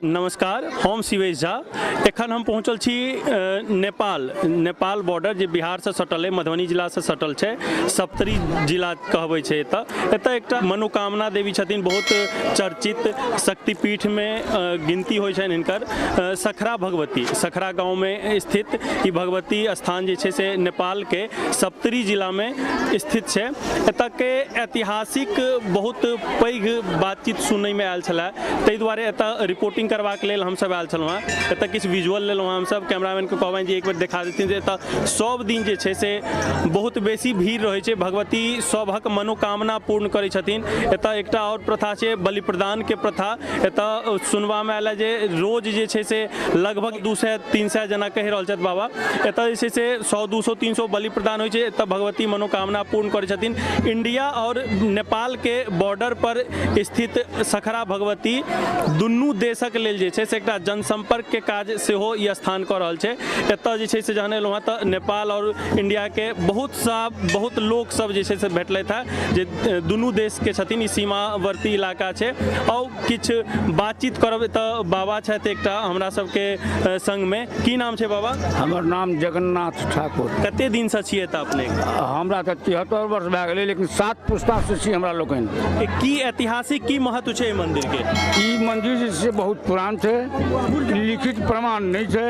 नमस्कार, हम शिवेश झा। एखन हम पहुँचल छी नेपाल बॉर्डर जे बिहार से सटल है, मधुबनी जिला से सटल है, सप्तरी जिला कहबै छै। एतऽ एकटा मनोकामना देवी छथिन, बहुत चर्चित शक्तिपीठ में गिनती होइ छनि हिनकर। सखरा भगवती, सखरा गाँव में स्थित ई भगवती स्थान जे छै से नेपाल के सप्तरी जिला में स्थित है। एतऽ के ऐतिहासिक बहुत पैघ बातचीत सुनने में आयल छलै, ताहि दुआरे एतऽ रिपोर्टिंग करबाक लेल हमसब आयल छलहुँ हेँ। एतऽ किछु विजुअल लेलहुँ हमसब, कैमरामैन के कहबनि जे एक बेर देखा देथिन जे एतऽ सब दिन जे छै से बहुत बेसी भीड़ रहै छै। भगवती सभक मनोकामना पूर्ण करै छथिन। एतऽ एकटा और प्रथा छै, बलि प्रदान के प्रथा। एतऽ सुनबामे आयल जे रोज जे छै से लगभग 200-300 जना कहि रहल छथि बाबा, एतऽ जे छै से 100-200-300 बलि प्रदान होइ छै। एतऽ भगवती मनोकामना पूर्ण करै छथिन। इंडिया और नेपाल के बॉर्डर पर स्थित सखरा भगवती दुनू देशक लेल जे छै से एकटा जनसंपर्क के काज सेहो ई स्थान कऽ रहल छै। एतऽ जे छै से जहन एलहुँ हँ तऽ नेपाल और इंडिया के बहुत लोक सब जे छै से भेटलथि है, जे दुनू देश के छथिन। ई सीमावर्ती इलाका छै। और किछु बातचीत करब। एतऽ बाबा छथि एकटा हमरा सबके संग में। की नाम छै बाबा? हमर नाम जगन्नाथ ठाकुर। कते दिन से छियै एतऽ अपने? हमरा तऽ 73 वर्ष भए गेलै, लेकिन 7 पुस्ता से छी हमरा लोकनि। की ऐतिहासिक की महत्व छै मंदिर के? ई मंदिर जे छै बहुत पुरान छै, लिखित प्रमाण नहीं छै,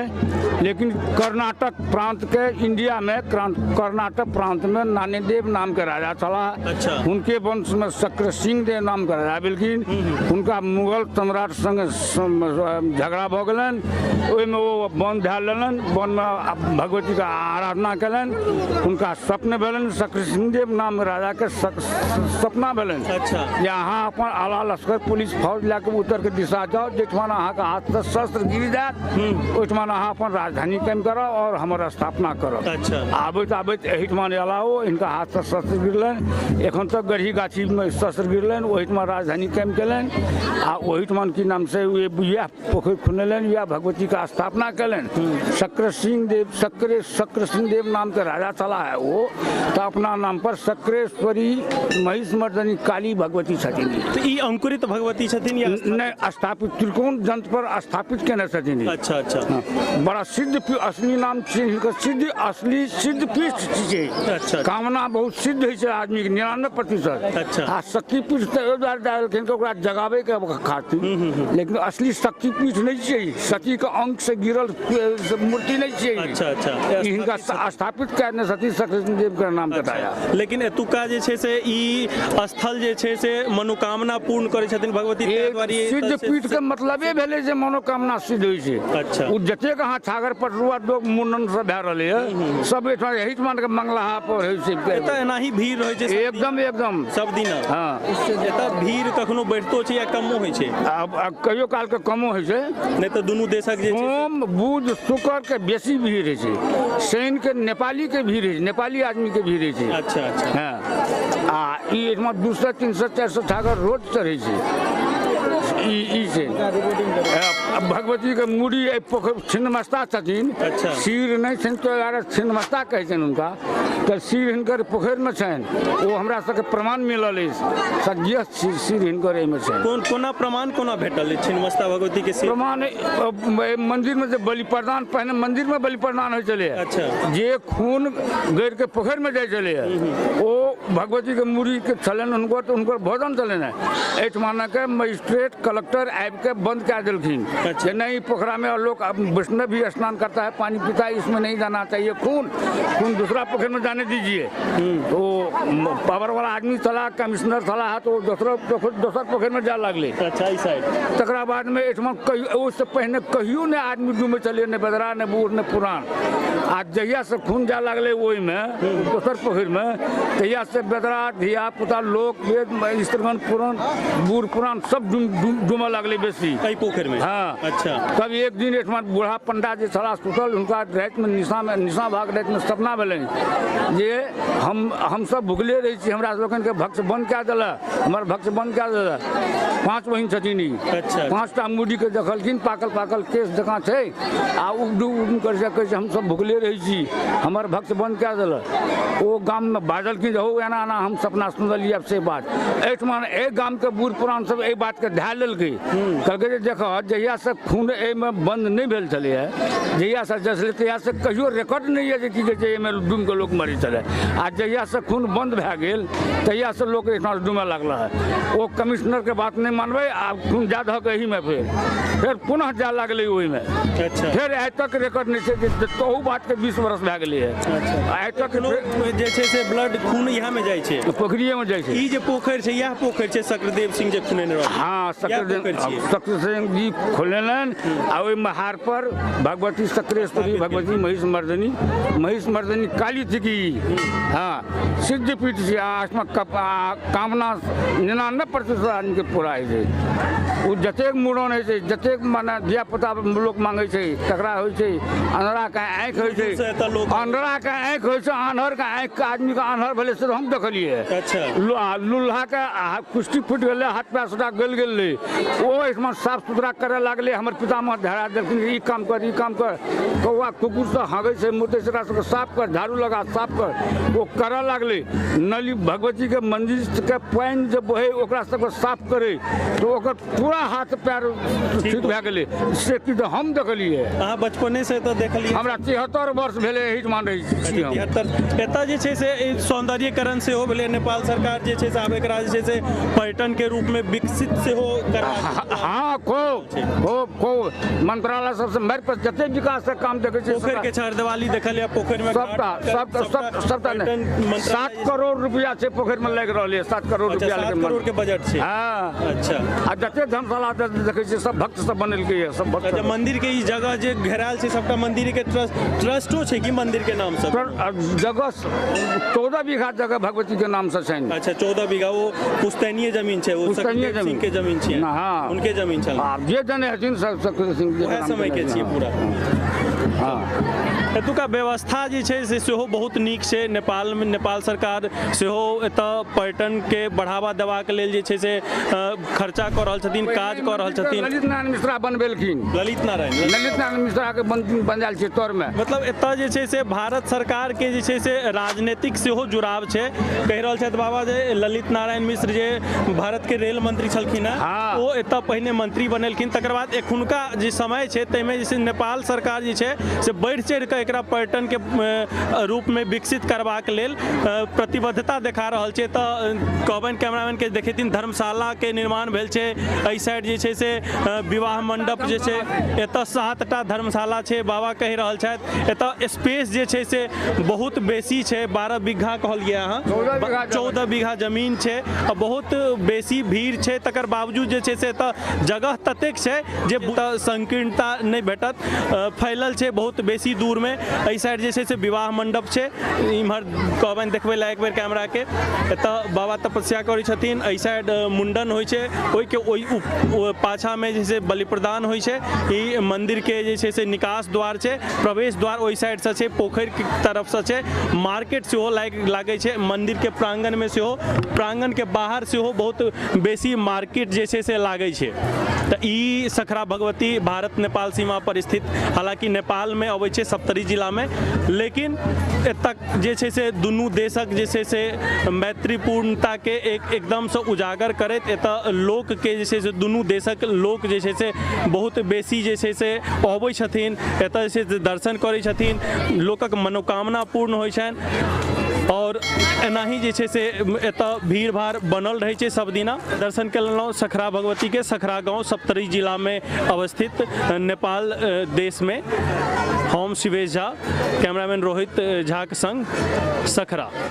लेकिन कर्नाटक प्रांत के इंडिया में कर्नाटक प्रांत में नानीदेव नाम के राजा छला। अच्छा। उनके वंश में शक्र सिंह देव नाम के राजा भेलखिन। उनका मुगल सम्राट संग झगड़ा भऽ गेलनि, ओहिमे ओ वन धए लेलनि, वन में भगवती के आराधना कयलनि। उनका स्वप्न भेलनि, शक्र सिंह देव नाम राजा के सपना भेलनि। अच्छा। जे अहाँ अपन आला लश्कर पुलिस फौज लए के उत्तर के दिशा जाओ, जेठमान अहाँके हाथ से शस्त्र गिर जायत, ओहिठमान अहाँ अपन राजधानी कायम करब और हमर स्थापना करब। अच्छा। आबैत आबैत एहिठमान अलाओ इनका हाथ से शस्त्र गिरलनि। एखन तक गढ़ी गाछी में शस्त्र गिरलनि, ओहिठमान राजधानी कायम केलनि आ ओहिठमान की नाम से यह पोखरि खुनेलनि, या भगवती का स्थापना कयलनि। शक्र सिंह देव नाम के राजा चला है वो, तो अपना नाम पर शक्रेश्वरी महिषमर्दनी काली भगवती छथिन। तो ई अंकुरित भगवती छथिन या नहीं, स्थापित त्रिकोण जंत्र पर स्थापित केने छथिन। अच्छा अच्छा। बड़ा सिद्ध असली नाम छै हिनकर, सिद्ध असली सिद्ध पीठ छै। अच्छा। कामना बहुत सिद्ध होइ छै आदमी के 99%। अच्छा। आ शक्तिपीठ तऽ एहि दुआरे डालखिन कि ओकरा जगावे के खातिर, लेकिन असली शक्तिपीठ नहीं छै। सती के अंक से गिरल मूर्ति नहीं छै। अच्छा अच्छा। हिनका स्थापित करने सती शक्तिदेव के नाम कटाया। लेकिन एतुका जे छै से ई स्थल जे छै से मनोकामना पूर्ण करै छथिन भगवती। सिद्ध पीठ के मतलबे भेलै जे मनोकामना सिद्ध होइ छै। अच्छा। उ जतेक अहाँ छागर पटरुआ लोग मुंडन सब भए रहलै है, सब एहिठाम एहिठमान के मंगलाहा पर होइ छै। एतऽ एनाही भीड़ रहै छै एकदम सब दिन। हाँ। एतऽ भीड़ कखनो बढ़ितो छै या कमो होइ छै? कहियो काल के कमो होइ छै। नहीं तो दुनू देशक जे छै सोम बुध शुक्र के बेसी भीड़ होइ छै। शनि के नेपाली के भीड़ होइ छै, नेपाली आदमी के भीड़ होइ छै। अच्छा अच्छा। हाँ। आ ई एहिठमा 200-300-400 छागर रोज चढ़ै छै। ई छै भगवती के मूड़ी पोखरि छिन्नमस्ता छथिन। अच्छा। सिर नहीं छनि तो यार छिन्नमस्ता कहै छनि हुनका, तऽ सिर हिनकर पोखरि में छनि। ओ हमरा सबके प्रमाण मिलल अछि, सज्ञ सिर हिनकर एहिमे छनि। कोना प्रमाण कोना भेटल छिन्नमस्ता भगवती के सिर? प्रमाण मंदिर में जे बलि प्रदान, पहिने मंदिर में बलि प्रदान होइ छलै। अच्छा। जे खून गैर के पोखरि में जाइ छलै, ओ भगवती के मूड़ी के छलनि हुनकर, तऽ हुनकर भोजन छलनि। एहिठमान के मजिस्ट्रेट कलेक्टर आबि के बंद कए देलखिन। अच्छा। नहीं, पोखरा में लोग वैष्णव भी स्नान करता है, पानी पीता है, इसमें नहीं जाना चाहिए। खून दूसरा पोखर में जाने दीजिए। तो पावर वाला आदमी चला, कमिश्नर चला है, तो दोसर पोखर में जा लगले। अच्छा। ई साइड तकरा बाद में एहिठमा उससे पहले कहियो ने आदमी डूबे चलिए, ने बेदरा ने बूढ़ ने पुरान। आ जहिया से खून जा लगले ओहि में दोसर पोखर में, तहिया से बेदरा धिया पुता लोग स्त्रीगण पुरान बूढ़ पुरान सब डूबे लगले बेसी एहि पोखरि में। हाँ। अच्छा। तब एक दिन एहिठमा बूढ़ा पंडा जे छला सुतल, हुनका राति में निशा भाग राति में सपना भेलनि जे हम सब भुखले रही छी, हमरा लोकन के भक्ष बंद कए देला, हमर भक्ष बंद कए देला। 5 बहिन छथिन ई। अच्छा। 5टा मूड़ी के देखलखिन, पाकल केस जकाँ छै, आ उगडू कर कहै छै हम सब भुखले रही छी, हमर भक्ष बंद कए देला। ओ गाम में बाजलखिन जे हो एना एना हम सपना सुनलियै से बात। एहिठमा एक गाम के बूढ़ पुरान सब एहि बात के ध्यान देलकै कहलकै जे देखऽ जहिया से खून एहिमे बंद नहीं भेल छलै है, जहिया से जसले तहिया से कहियो रिकॉर्ड नहीं है जे की कहै छै एहिमे डूम के लोग मरै छलै, आ जहिया से खून बंद भए गेल तहिया से लोग एहिठाम डूमय लागल है। ओ कमिश्नर के बात नहीं मानबै आ खून जा दहक एहिमे फेर पुनः जाए लागलै ओहिमे। अच्छा फिर आइ तक रिकॉर्ड नहीं छै जे तहू बात के 20 बरस भए गेलै है। आइ तक जे छै से ब्लड खून यहाँ में जाइ छै, पोखरिये में जाइ छै। ई जे पोखरि छै यह पोखरि छै सकरदेव सिंह जे खुनेने रहल। हाँ सकरदेव सिंह जी खोलेलन आ ओहि महार पर भगवती सक्रेश्वरी भगवती महिष मर्दनी काली थी की हाँ सिद्ध पीठ छै। इसमें कामना 99% आदमी के पूरा होइ छै। ओ जतेक मूड़न होइ छै, जतेक माने धिया पुता लोग मांगे छै तकरा होइ छै। अन्हरा के आँखि होइ छै, अन्हरा के आँखि होइ छै, आन्हर के आँखि के आदमी के आन्हर भेलै से हम देखलियै। अच्छा लुल्हा के कुश्ती फूट गेलै, हाथ पैर सबटा गल गेलै, ओ इसमें साफ सुथरा करे लागलै। हमर पितामह धरा देलखिन ई काम कर ई काम कर, कौआ कुकुर से हाँगै छै मुतै छै सबके साफ कर, झाड़ू लगा साफ कर, वो करऽ लागलै। नली भगवती के मंदिर के पानि जे बहे ओकरा सबके साफ करे तो ओकर पूरा हाथ पैर ठीक भए गेलै। से की तऽ हम देखलियै। अहाँ बचपने से तऽ देखलियै। हमरा 73 वर्ष भेलै एहिठमा रहै छी हम। 73 एतऽ जे छै से सौंदर्यीकरण सेहो भेलै। नेपाल सरकार जे छै से आब एकरा जे छै से पर्यटन के रूप में विकसित सेहो करा। हाँ खूब मंत्रालय सबसे मेरे पर जते विकास के काम देखे छै। पोखरि के छहरदेवाली देखलियै, पोखरि में सबटा 7 करोड़ रुपया छै पोखरि में लागि रहल है। 7 करोड़ रुपया 7 करोड़ के बजट छै। हाँ अच्छा आ जते धर्मशाला देखे छै सब भक्त सब बनेलकै है सब भक्त। अच्छा मंदिर के ई जगह जे घेराल छै सबटा मंदिर के ट्रस्टो छै कि मंदिर के नाम से? जगह 14 बीघा जगह भगवती के नाम से छै। अच्छा 14 बीघा वो पुश्तैनीय जमीन छै, वो सकरदेव सिंह के जमीन छै। हाँ उनके जमीन छल। जे जने हथिन सकरदेव सिंह जी वएह समय के छियै पूरा। हाँ एतुका व्यवस्था जे छै से सेहो बहुत नीक छै। नेपाल सरकार सेहो एतऽ पर्यटन के बढ़ावा देबाक लेल जे छै से खर्चा कऽ रहल छथिन, काज कऽ रहल छथिन। ललित नारायण मिश्रा बनबेलखिन। ललित नारायण मिश्रा के बनायल छै तौर में। मतलब एतऽ जे छै से भारत सरकार के जे छै से राजनीतिक सेहो जुड़ाव छै। कहि रहल छथि बाबा जे ललित नारायण मिश्र जे भारत के रेल मंत्री छलखिन हैं, ओ एतऽ पहिने मंत्री बनेलखिन, तकर बाद एखुनका जे समय छै ताहिमे जे छै नेपाल सरकार जे छै से बढ़ि चढ़ि कऽ एकरा पर्यटन के रूप में विकसित करबाक लेल प्रतिबद्धता देखा रहल छै। तऽ कहबनि कैमरामैन के देखेथिन धर्मशाला के निर्माण भेल छै। एहि साइड जे छै से विवाह मंडप जे छै, एतऽ 7टा धर्मशाला छै। बाबा कहि रहल छथि एतऽ स्पेस जे छै से बहुत बेसी छै। 12 बीघा कहलियै अहाँ, 14 बीघा जमीन छै और बहुत बेसी भीड़ छै। तकर बावजूद जे छै से एतऽ जगह ततेक छै जे संकीर्णता नहि भेटत, फैलल छै बहुत बेसी दूर में। एहि साइड जे छै से विवाह मंडप छै। इम्हर कहबनि देखबै ला एक बेर कैमरा के, एतऽ बाबा तपस्या करै छथिन। एहि साइड मुंडन होइ छै, ओहि पाछा में जे छै बलि प्रदान होइ छै। ई मंदिर के जे छै से निकास द्वार छै, प्रवेश द्वार ओहि साइड से छै, पोखरि के तरफ से छै। मार्केट सेहो लागै छै मंदिर के प्रांगण में सेहो, प्रांगण के बाहर सेहो बहुत बेसी मार्केट जे छै से लागै छै। तऽ ई सखरा भगवती भारत नेपाल सीमा पर स्थित, हालांकि नेपाल में अबै छै सप्तरी जिला में, लेकिन एतक जे छै से दुनू देशक जे छै से मैत्रीपूर्णता के एकदम से उजागर करैत एतऽ लोक के जे छै से दुनू देशक लोक जे छै से बहुत बेसी जे छै से अबै छथिन, एतऽ जे छै से दर्शन करै छथिन, लोकक मनोकामना पूर्ण होइ छनि। और एनाही जे छै से एतऽ भीड़ भाड़ बनल रहै छै सब दिना। दर्शन केलहुँ सखरा भगवती के, सखरा गाँव सप्तरी जिला में अवस्थित नेपाल देश में। हम शिवेश झा, कैमरामैन रोहित झा के संग, सखरा।